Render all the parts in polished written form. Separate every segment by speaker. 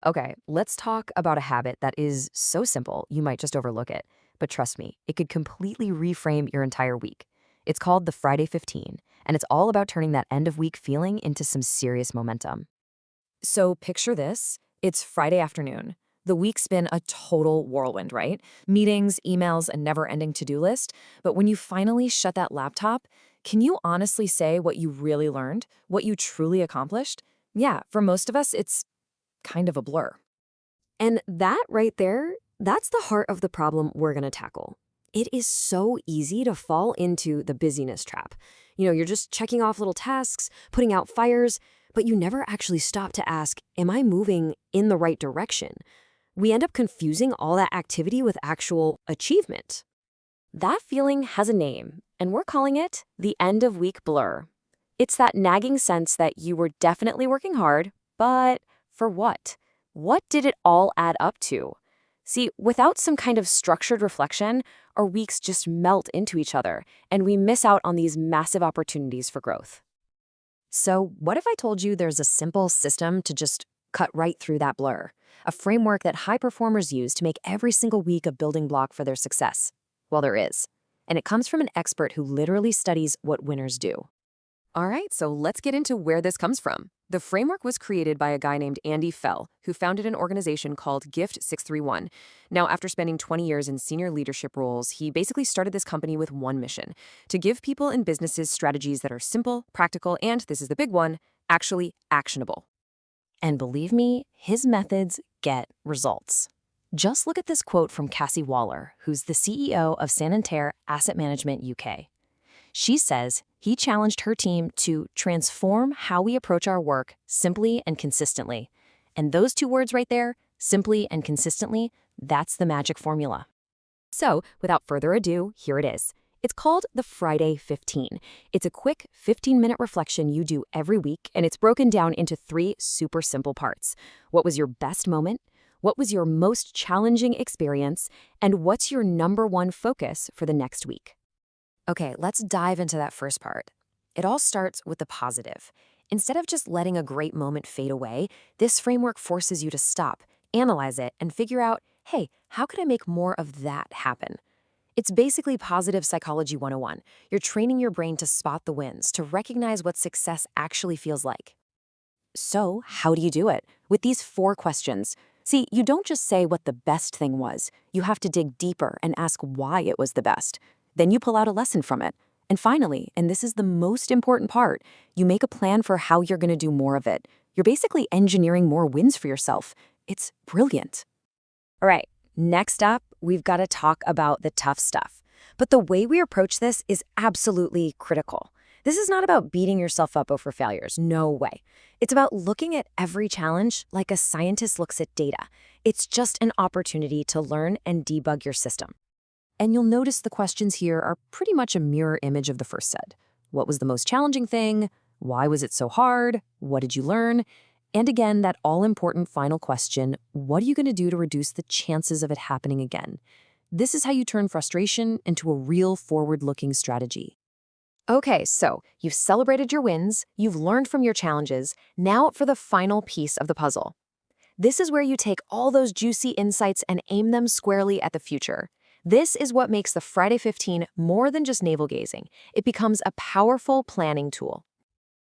Speaker 1: Okay, let's talk about a habit that is so simple you might just overlook it. But trust me, it could completely reframe your entire week. It's called the Friday 15, and it's all about turning that end of week feeling into some serious momentum. So picture this, it's Friday afternoon. The week's been a total whirlwind, right? Meetings, emails, a never ending to do list. But when you finally shut that laptop, can you honestly say what you really learned, what you truly accomplished? Yeah, for most of us, it's kind of a blur. And that right there, that's the heart of the problem we're going to tackle. It is so easy to fall into the busyness trap. You're just checking off little tasks, putting out fires, but you never actually stop to ask, am I moving in the right direction? We end up confusing all that activity with actual achievement. That feeling has a name, and we're calling it the end of week blur. It's that nagging sense that you were definitely working hard, but for what? What did it all add up to? See, without some kind of structured reflection, our weeks just melt into each other, and we miss out on these massive opportunities for growth. So, what if I told you there's a simple system to just cut right through that blur? A framework that high performers use to make every single week a building block for their success? Well, there is. And it comes from an expert who literally studies what winners do. All right, so let's get into where this comes from. The framework was created by a guy named Andy Fell, who founded an organization called Gift 631. Now, after spending 20 years in senior leadership roles, he basically started this company with one mission: to give people and businesses strategies that are simple, practical, and, this is the big one, actually actionable. And believe me, his methods get results. Just look at this quote from Cassie Waller, who's the CEO of Santander Asset Management UK. She says he challenged her team to transform how we approach our work simply and consistently. And those two words right there, simply and consistently, that's the magic formula. So, without further ado, here it is. It's called the Friday 15. It's a quick 15-minute reflection you do every week, and it's broken down into three super simple parts. What was your best moment? What was your most challenging experience? And what's your number one focus for the next week? Okay, let's dive into that first part. It all starts with the positive. Instead of just letting a great moment fade away, this framework forces you to stop, analyze it, and figure out, hey, how could I make more of that happen? It's basically positive psychology 101. You're training your brain to spot the wins, to recognize what success actually feels like. So, how do you do it? With these four questions. See, you don't just say what the best thing was. You have to dig deeper and ask why it was the best. Then you pull out a lesson from it. And finally, and this is the most important part, you make a plan for how you're going to do more of it. You're basically engineering more wins for yourself. It's brilliant. All right, next up, we've got to talk about the tough stuff. But the way we approach this is absolutely critical. This is not about beating yourself up over failures. No way. It's about looking at every challenge like a scientist looks at data. It's just an opportunity to learn and debug your system. And you'll notice the questions here are pretty much a mirror image of the first set. What was the most challenging thing? Why was it so hard? What did you learn? And again, that all-important final question, what are you going to do to reduce the chances of it happening again? This is how you turn frustration into a real forward-looking strategy. Okay, so you've celebrated your wins, you've learned from your challenges, now for the final piece of the puzzle. This is where you take all those juicy insights and aim them squarely at the future. This is what makes the Friday 15 more than just navel-gazing. It becomes a powerful planning tool.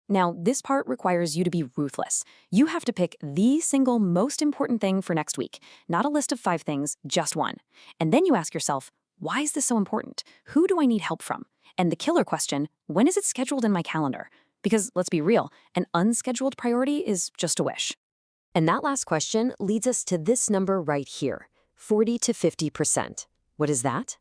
Speaker 1: Now, this part requires you to be ruthless. You have to pick the single most important thing for next week, not a list of 5 things, just one. And then you ask yourself, why is this so important? Who do I need help from? And the killer question, when is it scheduled in my calendar? Because let's be real, an unscheduled priority is just a wish. And that last question leads us to this number right here, 40 to 50%. What is that?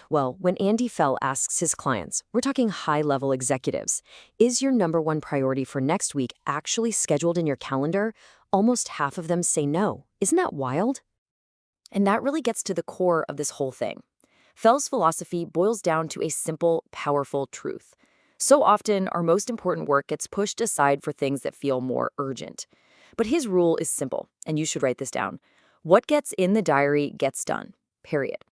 Speaker 1: Well, when Andy Fell asks his clients, we're talking high-level executives, is your number one priority for next week actually scheduled in your calendar? Almost half of them say no. Isn't that wild? And that really gets to the core of this whole thing. Fell's philosophy boils down to a simple, powerful truth. So often, our most important work gets pushed aside for things that feel more urgent. But his rule is simple, and you should write this down. What gets in the diary gets done, period.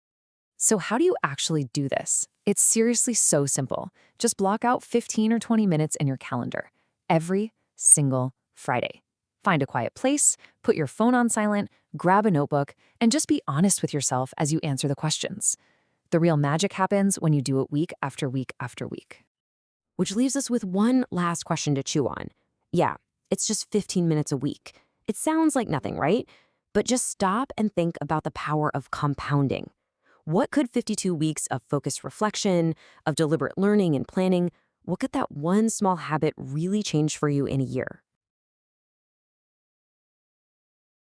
Speaker 1: So how do you actually do this? It's seriously so simple. Just block out 15 or 20 minutes in your calendar every single Friday.
Speaker 2: Find a quiet place, put your phone on silent, grab a notebook, and just be honest with yourself as you answer the questions. The real magic happens when you do it week after week after week.
Speaker 1: Which leaves us with one last question to chew on. Yeah, it's just 15 minutes a week. It sounds like nothing, right? But just stop and think about the power of compounding. What could 52 weeks of focused reflection, of deliberate learning and planning, what could that one small habit really change for you in a year?